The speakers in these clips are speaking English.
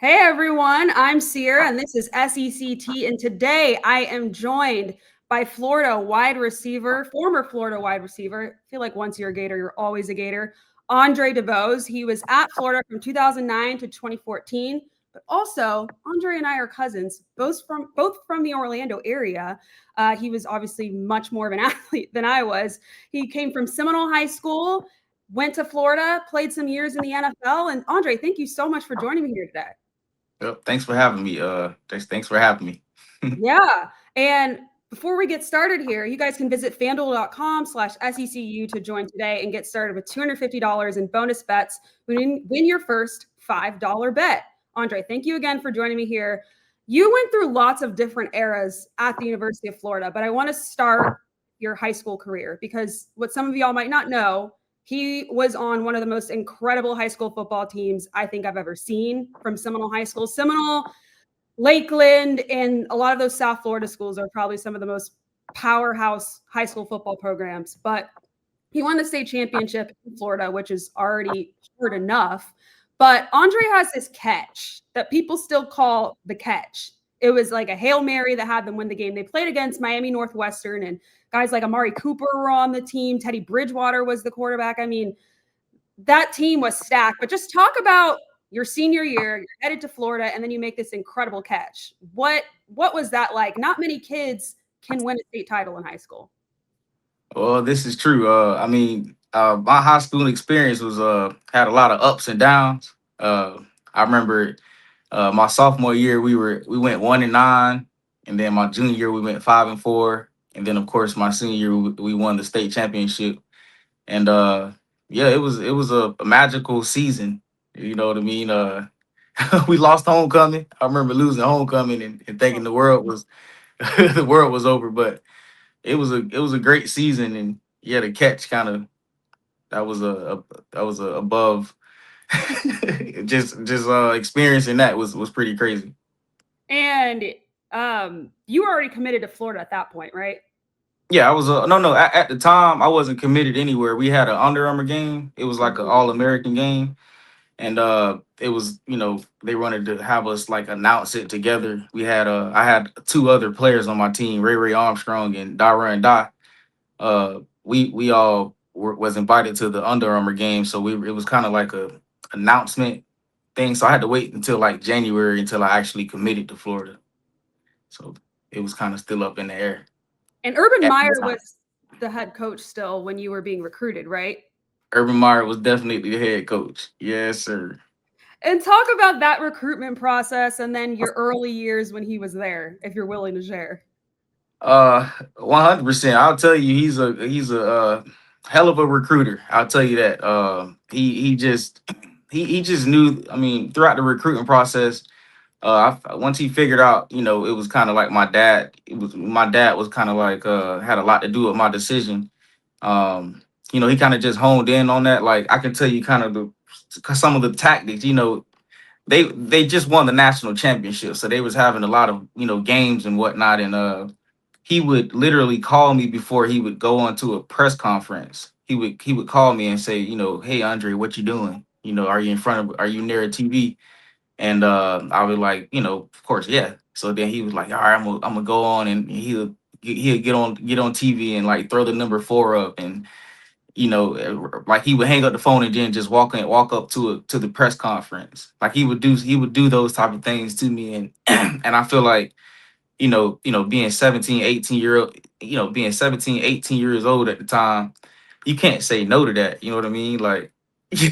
Hey everyone, I'm Cierra and this is SECT, and today I am joined by Florida wide receiver, former Florida wide receiver. I feel like once you're a Gator, you're always a Gator. Andre Debose. He was at Florida from 2009 to 2014, but also Andre and I are cousins, both from the Orlando area. He was obviously much more of an athlete than I was. He came from Seminole High School, went to Florida, played some years in the NFL. And Andre, thank you so much for joining me here today. Yep, thanks for having me. Thanks for having me. Yeah. And before we get started here, you guys can visit fanduel.com/SECU to join today and get started with $250 in bonus bets when you win your first $5 bet. Andre, thank you again for joining me here. You went through lots of different eras at the University of Florida, but I want to start your high school career because what some of y'all might not know, he was on one of the most incredible high school football teams I think I've ever seen from Seminole High School. Seminole, Lakeland, and a lot of those South Florida schools are probably some of the most powerhouse high school football programs. But he won the state championship in Florida, which is already hard enough. But Andre has this catch that people still call the catch. It was like a Hail Mary that had them win the game. They played against Miami Northwestern, and guys like Amari Cooper were on the team. Teddy Bridgewater was the quarterback. I mean, that team was stacked. But just talk about your senior year, you're headed to Florida, and then you make this incredible catch. What was that like? Not many kids can win a state title in high school. Well, this is true. My high school experience was had a lot of ups and downs. I remember my sophomore year we went 1-9, and then my junior year we went 5-4, and then of course my senior year we won the state championship. And yeah, it was a magical season. You know what I mean? We lost homecoming. I remember losing homecoming and thinking the world was the world was over, but it was a great season. And yeah, the catch kind of that was a above just experiencing that was pretty crazy. And you were already committed to Florida at that point, right? Yeah, I was no, at the time I wasn't committed anywhere. We had an Under Armour game. It was like an Mhm. All American game, and it was, they wanted to have us like announce it together. I had two other players on my team, Ray Armstrong and Dara and Da. We all was invited to the Under Armour game, so it was kind of like a announcement thing. So I had to wait until like January until I actually committed to Florida. So it was kind of still up in the air And Urban at the Meyer time. was the head coach still when you were being recruited, right? Urban Meyer was definitely the head coach. Yes, sir. And talk about that recruitment process and then your early years when he was there, if you're willing to share. 100%. I'll tell you, he's a hell of a recruiter. I'll tell you that. He just knew. I mean, throughout the recruiting process, once he figured out, it was kind of like my dad. My dad was kind of like had a lot to do with my decision. He kind of just honed in on that. Like I can tell you, kind of some of the tactics. They just won the national championship, so they was having a lot of games and whatnot, and he would literally call me before he would go on to a press conference. He would call me and say, hey Andre, what you doing? Are you near a TV? And I was like, of course, yeah. So then he was like, all right, I'm gonna go on, and he'll get on TV and like throw the number 4 up, and like he would hang up the phone and then just walk up to the press conference. Like he would do those type of things to me, and and I feel like being 17, 18 year old, being 17, 18 years old at the time, you can't say no to that. You know what I mean? Like Yeah.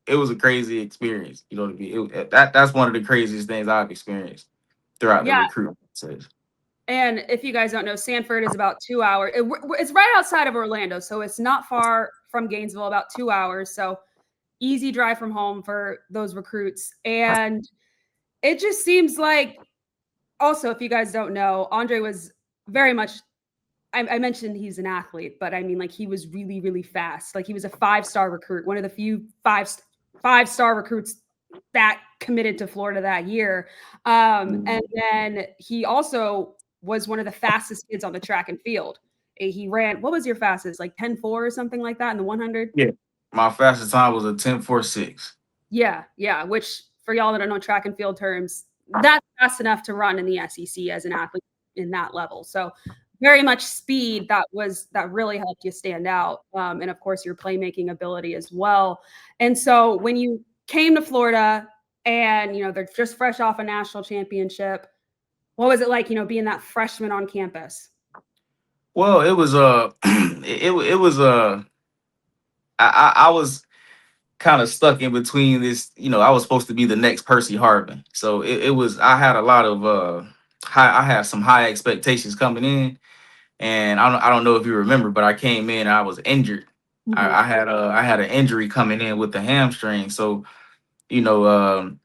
it was a crazy experience. You know what I mean? That's one of the craziest things I've experienced throughout the Yeah. recruitment process. And if you guys don't know, Sanford is about 2 hours. It's right outside of Orlando, so it's not far from Gainesville, about 2 hours. So easy drive from home for those recruits. And it just seems like, also, if you guys don't know, Andre was very much. I mentioned he's an athlete, but I mean, like he was really, really fast. Like he was a 5-star recruit, one of the few five-star recruits that committed to Florida that year. And then he also was one of the fastest kids on the track and field. He ran, what was your fastest? Like 10-4 or something like that in the 100? Yeah. My fastest time was a 10.46. Yeah, yeah, which for y'all that don't know track and field terms, that's fast enough to run in the SEC as an athlete in that level. So very much speed that really helped you stand out. And of course your playmaking ability as well. And so when you came to Florida and, they're just fresh off a national championship, what was it like, being that freshman on campus? Well, it was it was I was kind of stuck in between this. I was supposed to be the next Percy Harvin, so it was. I had a lot of I had some high expectations coming in, and I don't know if you remember, but I came in and I was injured. I had an injury coming in with the hamstring, so you know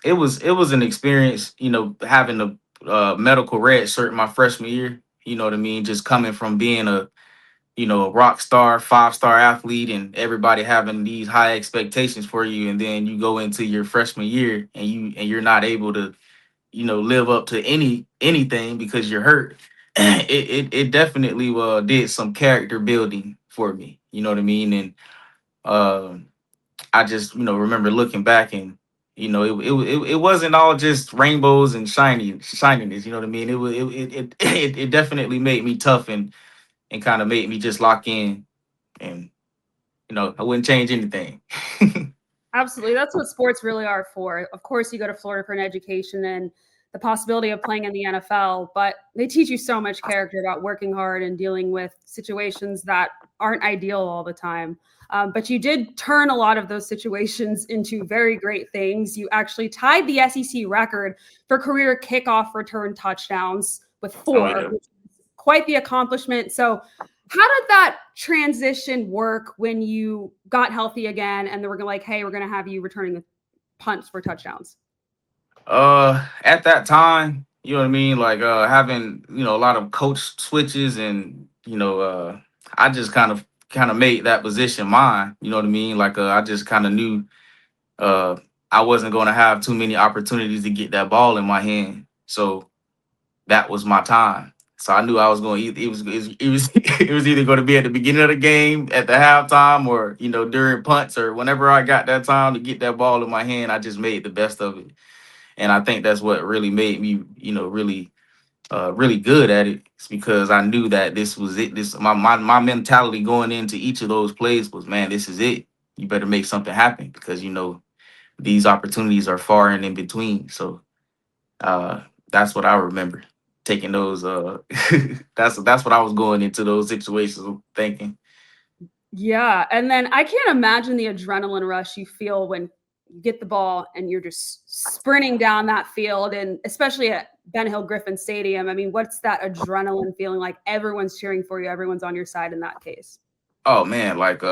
it was an experience. Having the medical red shirt my freshman year. You know what I mean? Just coming from being a rock star, 5-star athlete, and everybody having these high expectations for you, and then you go into your freshman year and you're not able to, live up to anything because you're hurt. It definitely did some character building for me. You know what I mean? And uh, I just remember looking back and it wasn't all just rainbows and shininess. You know what I mean? It definitely made me tough and kind of made me just lock in, and I wouldn't change anything. Absolutely. That's what sports really are for. Of course, you go to Florida for an education and the possibility of playing in the NFL, but they teach you so much character about working hard and dealing with situations that aren't ideal all the time. But you did turn a lot of those situations into very great things. You actually tied the SEC record for career kickoff return touchdowns with 4, Oh yeah. which is quite the accomplishment. So how did that transition work when you got healthy again and they were like, hey, we're going to have you returning the punts for touchdowns? At that time, you know what I mean, like having a lot of coach switches, and I just kind of made that position mine. You know what I mean? Like I just kind of knew uh I wasn't going to have too many opportunities to get that ball in my hand, so that was my time. So I knew I was going. It was it was either going to be at the beginning of the game, at the halftime, or during punts, or whenever I got that time to get that ball in my hand. I just made the best of it, and I think that's what really made me really good at it. It's because I knew that this was it. This my mentality going into each of those plays was, man, this is it. You better make something happen because these opportunities are far and in between. So uh, that's what I remember taking those. That's what I was going into those situations thinking. Yeah. And then I can't imagine the adrenaline rush you feel when you get the ball and you're just sprinting down that field, and especially at Ben Hill Griffin Stadium. I mean, what's that adrenaline feeling like? Everyone's cheering for you, everyone's on your side in that case. Oh man, like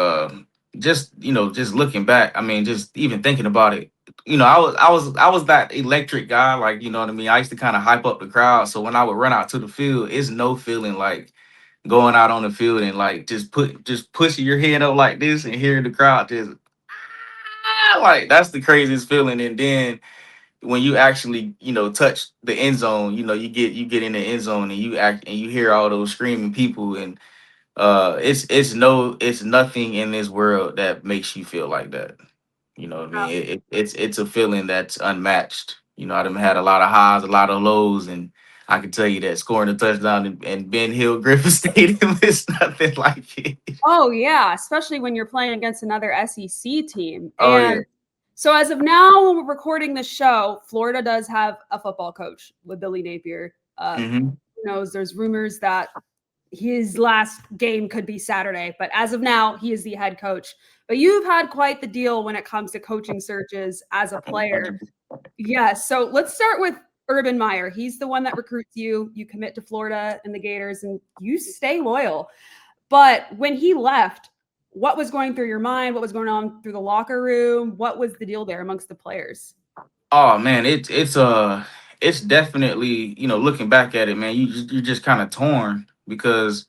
just looking back, I mean, just even thinking about it, I was that electric guy, like what I mean. I used to kind of hype up the crowd, so when I would run out to the field, it's no feeling like going out on the field and like just pushing your head up like this and hearing the crowd just like that's the craziest feeling. And then when you actually touch the end zone, you get in the end zone and you act and you hear all those screaming people, and it's nothing in this world that makes you feel like that. You know what I mean? It's a feeling that's unmatched. I done had a lot of highs, a lot of lows, and I can tell you that scoring a touchdown in Ben Hill Griffin Stadium is nothing like it. Oh, yeah, especially when you're playing against another SEC team. Oh yeah. And so as of now, when we're recording this show, Florida does have a football coach with Billy Napier. Hmm. Who knows? There's rumors that his last game could be Saturday, but as of now, he is the head coach. But you've had quite the deal when it comes to coaching searches as a player. Yes. So let's start with Urban Meyer. He's the one that recruits you. You commit to Florida and the Gators, and you stay loyal. But when he left, what was going through your mind? What was going on through the locker room? What was the deal there amongst the players? Oh man, it's definitely looking back at it, man. You're just kind of torn because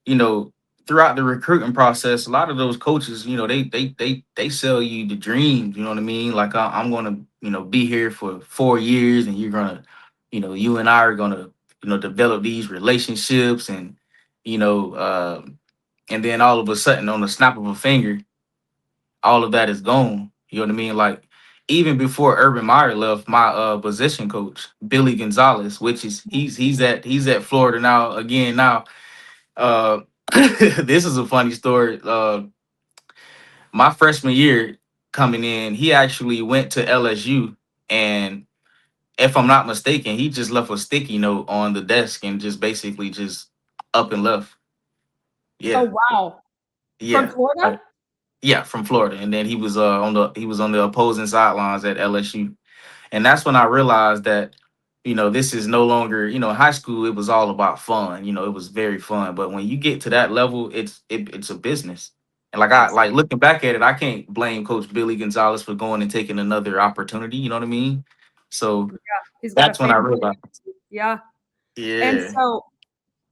you know, throughout the recruiting process, a lot of those coaches, they sell you the dreams. You know what I mean? Like I'm gonna, be here for 4 years, and you're gonna, you and I are gonna, develop these relationships, and you know, uh, and then all of a sudden, on the snap of a finger, all of that is gone. You know what I mean? Like even before Urban Meyer left, my position coach, Billy Gonzalez, which is he's at Florida now again now. Uh this is a funny story. My freshman year coming in, he actually went to LSU, and if I'm not mistaken, he just left a sticky note on the desk and just basically just up and left. Oh, Yeah. wow. From Yeah. Florida? Yeah, from Florida. And then he was on the opposing sidelines at LSU. And that's when I realized that, this is no longer, in high school it was all about fun. It was very fun. But when you get to that level, it's a business. And like I Ex like looking back at it, I can't blame Coach Billy Gonzalez for going and taking another opportunity. You know what I mean? So Yeah, he's got a that's when I family. realized. Yeah. And Yeah. so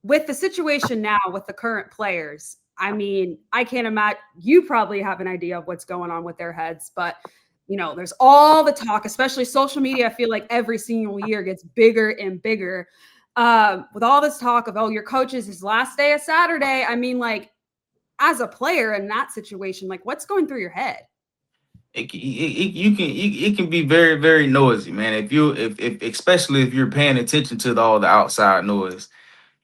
with the situation now with the current players, I mean, I can't imagine, you probably have an idea of what's going on with their heads, but there's all the talk, especially social media. I feel like every single year gets bigger and bigger. With all this talk of, oh, your coach is his last day of Saturday. I mean, like, as a player in that situation, like, what's going through your head? It can be very, very noisy, man. If especially if you're paying attention to all the outside noise.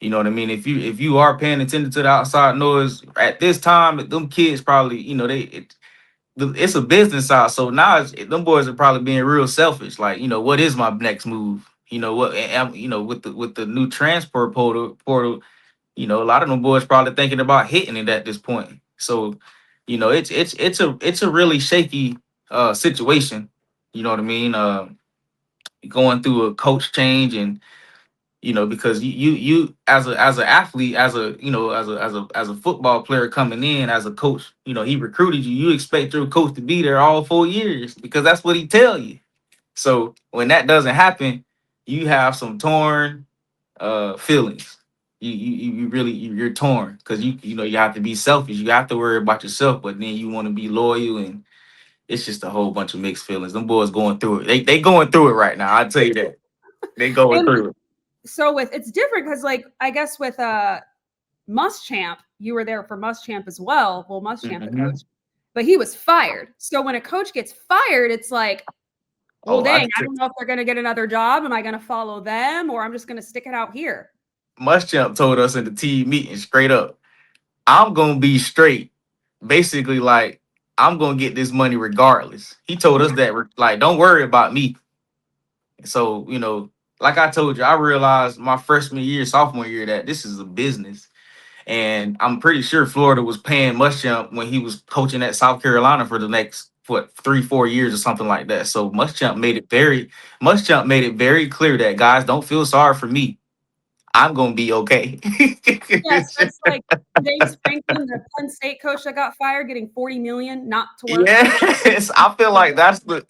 You know what I mean? If you are paying attention to the outside noise at this time, them kids probably, it's a business out. So now them boys are probably being real selfish. Like, what is my next move? What am with the new transport portal, a lot of them boys probably thinking about hitting it at this point. So, it's a really shaky situation. You know what I mean? Going through a coach change, and because you as an athlete, as a football player coming in as a coach, he recruited you. You expect your coach to be there all 4 years because that's what he tell you. So when that doesn't happen, you have some torn feelings. You really you're torn because you have to be selfish. You have to worry about yourself, but then you want to be loyal, and it's just a whole bunch of mixed feelings. Them boys going through it. They going through it right now. I tell you that they going And through it. so it's different because, like, I guess with Muschamp, you were there for Muschamp as well. Well, Muschamp, the Mhm. coach, but he was fired. So when a coach gets fired, it's like, well, Oh, I dang, can I tell. don't know if they're going to get another job. Am I going to follow them, or I'm just going to stick it out here? Muschamp told us in the team meeting straight up, I'm gonna be straight. Basically, like, I'm gonna get this money regardless. He told us that, like, don't worry about me. So, like I told you, I realized my freshman year, sophomore year, that this is a business. And I'm pretty sure Florida was paying Muschamp when he was coaching at South Carolina for the next, what, 3, 4 years or something like that. So Muschamp made it very clear that, guys, don't feel sorry for me. I'm gonna be okay. Yes, that's like James Franklin, the Penn State coach that got fired, getting 40 million not to work. Yes, I feel like that's the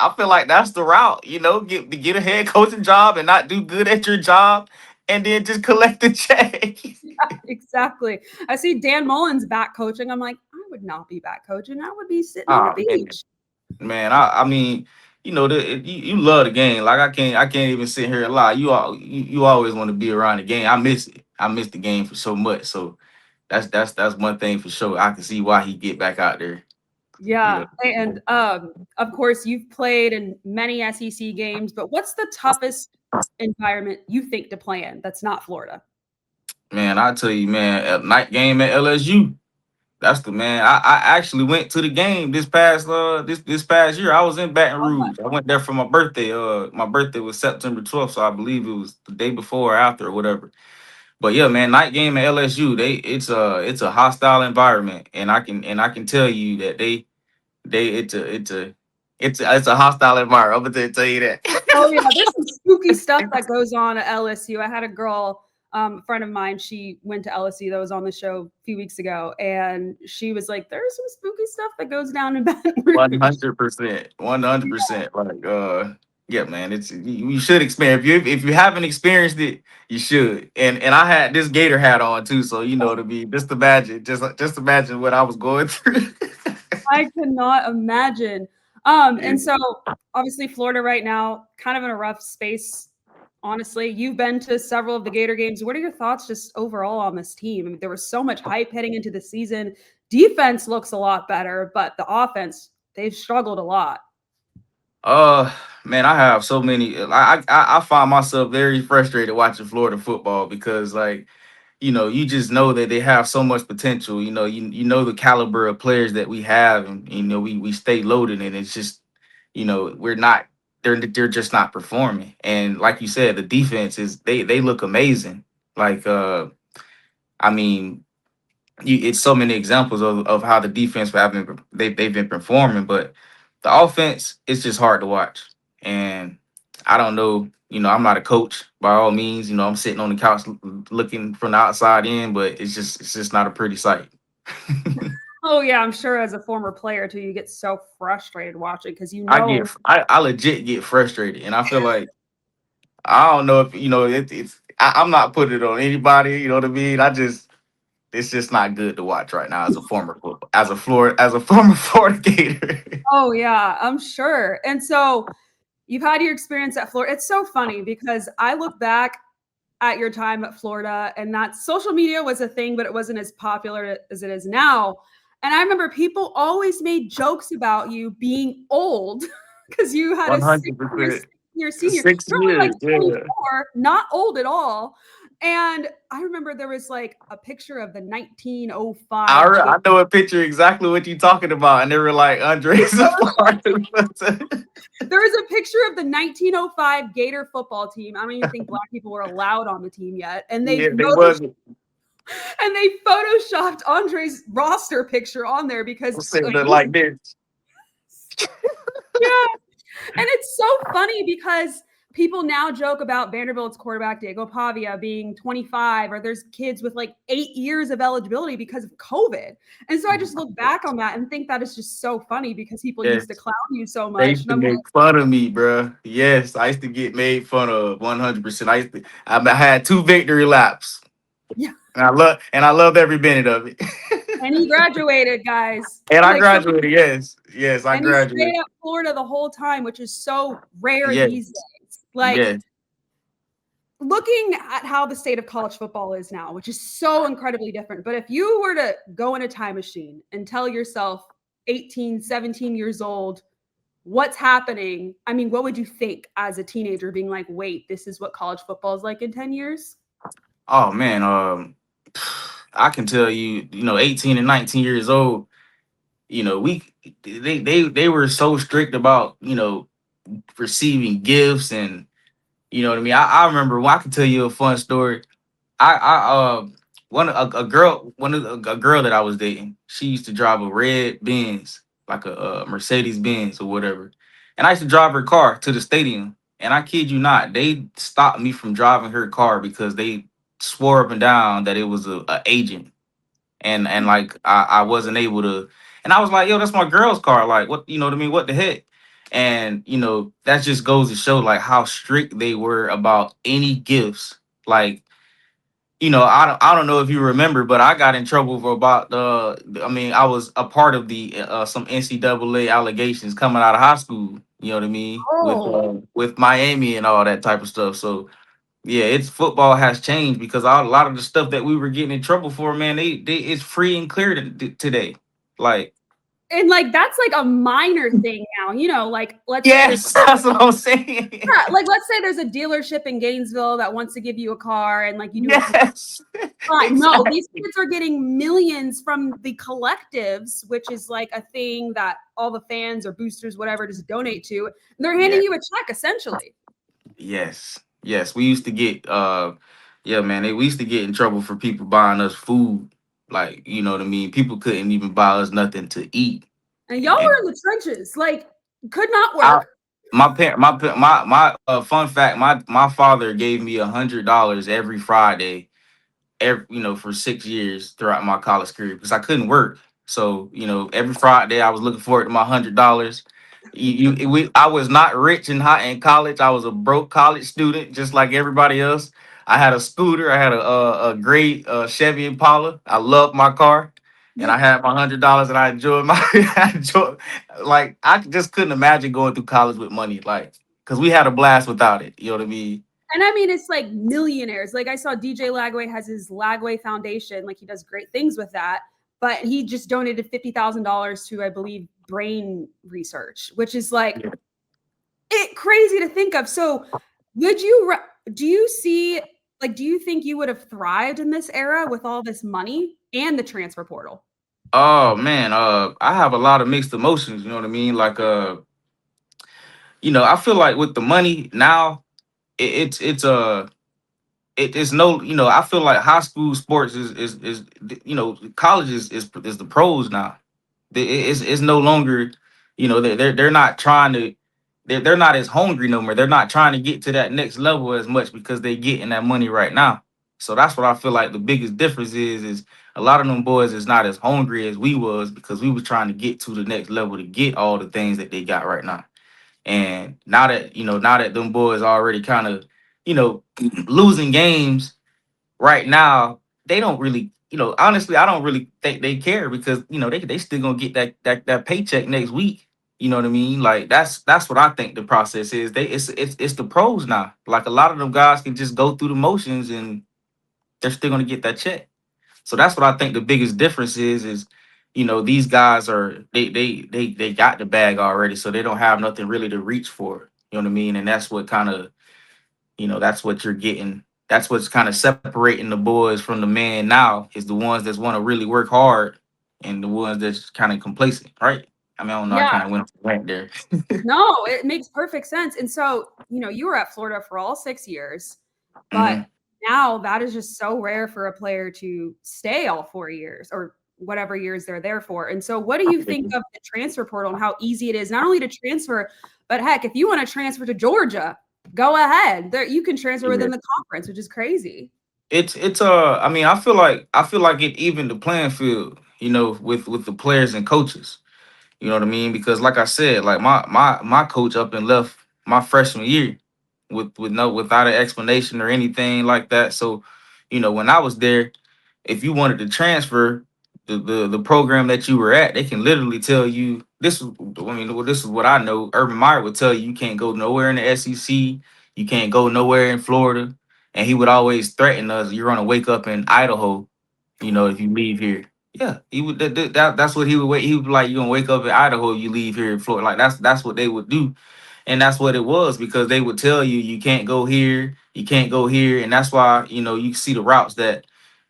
route. Get a head coaching job and not do good at your job, and then just collect the check. Exactly. I see Dan Mullen's back coaching. I'm like, I would not be back coaching. I would be sitting on the Oh man, beach. man. I mean, you love the game. Like I can't even sit here and lie. You always want to be around the game. I miss it. I miss the game for so much. So that's one thing for sure. I can see why he get back out there. You Yeah, know, and of course, you've played in many SEC games, but what's the toughest environment you think to play in that's not Florida? man. I tell you, man. At night game at LSU. That's the man. I actually went to the game this past year. I was in Baton Rouge. I went there for my birthday. My birthday was September 12th, so I believe it was the day before or after or whatever. But yeah, man, night game at LSU. It's a hostile environment, and I can tell you that they it's a hostile environment. I'm gonna tell you Oh yeah, that. there's some spooky stuff that goes on at LSU. I had a girl, a friend of mine, she went to LSU that was on the show a few weeks ago, and she was like, "There's some spooky stuff that goes down in Baton One Rouge." hundred percent, 100%. Like, yeah, man. You should experience. If you haven't experienced it, you should. And I had this Gator hat on too, so to be just imagine what I was going through. I cannot imagine. Yeah. And so obviously Florida right now, kind of in a rough space. Honestly, you've been to several of the Gator games. What are your thoughts just overall on this team? I mean, there was so much hype heading into the season. Defense looks a lot better, but the offense, they've struggled a lot. Man, I have so many. I find myself very frustrated watching Florida football because, like, you just know that they have so much potential. You know the caliber of players that we have, and we stay loaded, and it's just, we're not. They're just not performing. And like you said, the defense is they look amazing. Like, I mean, it's so many examples of how the defense they've been performing, but the offense it's just hard to watch. And I don't know, I'm not a coach by all means. I'm sitting on the couch looking from the outside in, but it's just not a pretty sight. Oh yeah, I'm sure as a former player too, you get so frustrated watching because I legit get frustrated, and I feel like I don't know if I'm not putting it on anybody. You know what I mean? It's just not good to watch right now as a former Florida Gator. Oh yeah, I'm sure. And so you've had your experience at Florida. It's so funny because I look back at your time at Florida and that social media was a thing, but it wasn't as popular as it is now. And I remember people always made jokes about you being old because you had a 100%. year senior. 6 You're only like years, yeah. 24, not old at all. And I remember there was like a picture of the 1905 I know a picture exactly what you're talking about, and they were like Andre's a part of it. There was a picture of the 1905 Gator football team. I don't even think Black people were allowed on the team yet. And Yeah, they wasn't. and they photoshopped Andre's roster picture on there because Saying it like this. yeah. And it's so funny because people now joke about Vanderbilt's quarterback Diego Pavia being 25, or there's kids with like 8 years of eligibility because of COVID. And so I just look back on that and think that is just so funny because people Yes. used to clown you so They much. used to make fun of me, bro. Yes, I used to get made fun of 100%. I had 2 victory laps. Yeah. And I loved every minute of it. And he graduated, guys. And I Like, graduated. Yes, I and he stayed graduated. at Florida the whole time, which is so rare Yes, these days. Like, yes. looking at how the state of college football is now, which is so incredibly different. But if you were to go in a time machine and tell yourself 18, 17 years old, what's happening? I mean, what would you think as a teenager being like, wait, this is what college football is like in 10 years? Oh man, I can tell you, 18 and 19 years old, we they were so strict about, receiving gifts and you know what I mean. I remember I can tell you a fun story. I one a girl one of a girl that I was dating, she used to drive a red Benz, like a Mercedes Benz or whatever. And I used to drive her car to the stadium. And I kid you not, they stopped me from driving her car because they swore up and down that it was a agent. And like I wasn't able to, and I was like, yo, that's my girl's car. Like, what, you know what I mean? What the heck? And that just goes to show like how strict they were about any gifts. Like, I don't know if you remember, but I got in trouble for about I mean, I was a part of the some NCAA allegations coming out of high school. You know what I mean? With Miami and all that type of stuff. So yeah, it's football has changed because a lot of the stuff that we were getting in trouble for, man, they it's free and clear today. Like, And like that's like a minor thing now, like let's say yes, that's what I'm saying. yeah, like let's say there's a dealership in Gainesville that wants to give you a car and like you do Yes, fine. No, exactly. these kids are getting millions from the collectives, which is like a thing that all the fans or boosters, whatever, just donate to. And they're handing you a check essentially. Yes. We used to get yeah, man, we used to get in trouble for people buying us food. Like, you know what I mean? People couldn't even buy us nothing to eat. And y'all And were in the trenches, like could not I work. my parent my fun fact, my father gave me $100 every Friday for 6 years throughout my college career because I couldn't work. So, every Friday I was looking forward to my $100. I was not rich in college. I was a broke college student, just like everybody else. I had a scooter. I had a great Chevy Impala. I loved my car, and I had my $100, and I enjoyed I enjoyed, like I just couldn't imagine going through college with money, like because we had a blast without it. You know what I mean? And I mean, it's like millionaires. Like I saw DJ Lagway has his Lagway Foundation. Like he does great things with that. But he just donated $50,000 to, I believe, brain research, which is like, crazy to think of. So would you, do you see, like, do you think you would have thrived in this era with all this money and the transfer portal? Oh man, I have a lot of mixed emotions. You know what I mean? Like, I feel like with the money now, it's no, I feel like high school sports is college is the pros now. It's no longer, they're not trying to, they're not as hungry no more. They're not trying to get to that next level as much because they getting that money right now. So that's what I feel like the biggest difference is a lot of them boys is not as hungry as we was because we was trying to get to the next level to get all the things that they got right now. And now that them boys already kind of, losing games right now, they don't really, honestly, I don't really think they care because they still gonna get that paycheck next week. You know what I mean? Like that's what I think the process is. It's the pros now. Like a lot of them guys can just go through the motions and they're still gonna get that check. So that's what I think the biggest difference is these guys are they got the bag already, so they don't have nothing really to reach for. You know what I mean? And that's what kind of that's what you're getting. That's what's kind of separating the boys from the man now is the ones that want to really work hard and the ones that's kind of complacent, right? I mean, I don't know. I Yeah. kind of went there. No, it makes perfect sense. And so, you were at Florida for all 6 years, but Hmm. now that is just so rare for a player to stay all 4 years or whatever years they're there for. And so what do you think of the transfer portal and how easy it is not only to transfer, but heck, if you want to transfer to Georgia, go ahead. There you can transfer Yeah. within the conference, which is crazy. It's I mean, I feel like it evened the playing field, with the players and coaches. You know what I mean? Because like I said, like my coach up and left my freshman year without an explanation or anything like that. So, when I was there, if you wanted to transfer the program that you were at, they can literally tell you this is I mean, well, this is what I know. Urban Meyer would tell you can't go nowhere in the SEC, you can't go nowhere in Florida. And he would always threaten us, you're gonna wake up in Idaho, if you leave here. Yeah, he would. That's what he would wait. He would be like, "You gonna wake up in Idaho? You leave here in Florida." Like that's what they would do, and that's what it was because they would tell you you can't go here, you can't go here, and that's why you see the routes that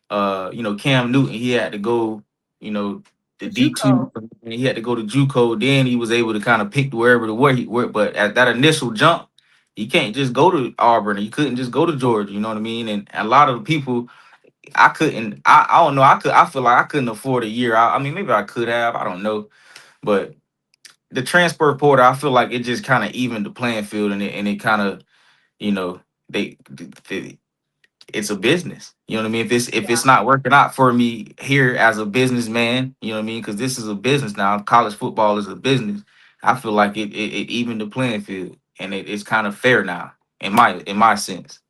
Cam Newton he had to go, the The D2, JUCO. and he had to go to JUCO. Then he was able to kind of pick wherever to where he went, but at that initial jump, you can't just go to Auburn. You couldn't just go to Georgia. You know what I mean? And a lot of the people I couldn't. I don't know. I feel like I couldn't afford a year. I mean, maybe I could have. I don't know. But the transfer portal, I feel like it just kind of evened the playing field, and it kind of, you know, they it's a business. You know what I mean? If it's not working out for me here as a businessman, you know what I mean? Because this is a business now. College football is a business. I feel like it evened the playing field, and it's kind of fair now in my sense.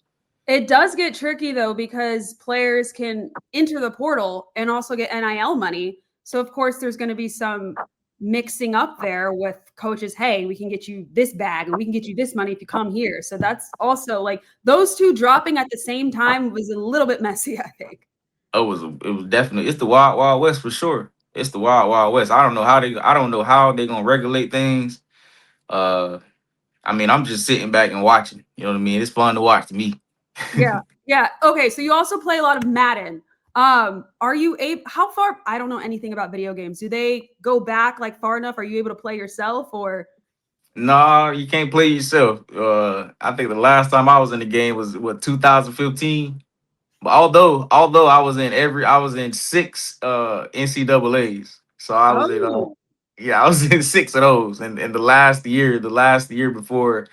It does get tricky though because players can enter the portal and also get NIL money. So of course there's going to be some mixing up there with coaches. Hey, we can get you this bag and we can get you this money if you come here. So that's also like those two dropping at the same time was a little bit messy, I think. Oh, it was definitely it's the wild wild west for sure. It's the wild wild west. I don't know how they gonna regulate things. Uh, I mean, I'm just sitting back and watching. You know what I mean? It's fun to watch to me. Yeah. Yeah. Okay. So you also play a lot of Madden. Are you able, how far, I don't know anything about video games. Do they go back like far enough? Are you able to play yourself or? No, you can't play yourself. I think the last time I was in the game was what 2015. But although I was in six NCAA's. So I was in Oh, yeah, I was in six of those. And the last year before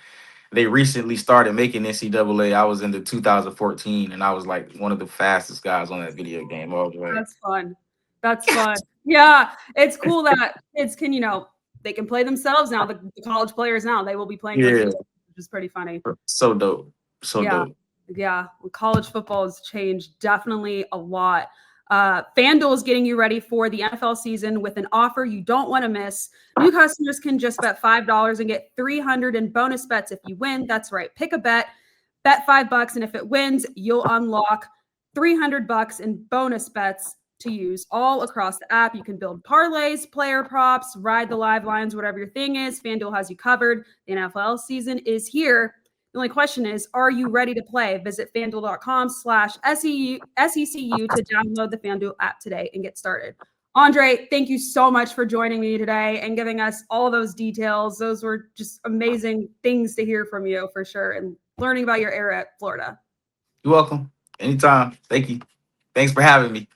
they recently started making NCAA, I was in the 2014 and I was like one of the fastest guys on that video game all the way. that's fun. That's fun. Yeah. It's cool that kids can, they can play themselves now. The college players now, they will be playing for Yeah, themselves, which is pretty funny. so dope. So Yeah. dope. Yeah. College football has changed definitely a lot. FanDuel is getting you ready for the NFL season with an offer you don't want to miss. New customers can just bet $5 and get 300 in bonus bets if you win. That's right. Pick a bet $5, and if it wins, you'll unlock $300 in bonus bets to use all across the app. You can build parlays, player props, ride the live lines, whatever your thing is. FanDuel has you covered. The NFL season is here. The only question is, are you ready to play? Visit fanduel.com/SECU to download the FanDuel app today and get started. Andre, thank you so much for joining me today and giving us all those details. Those were just amazing things to hear from you for sure, and learning about your era at Florida. You're welcome. Anytime. Thank you. Thanks for having me.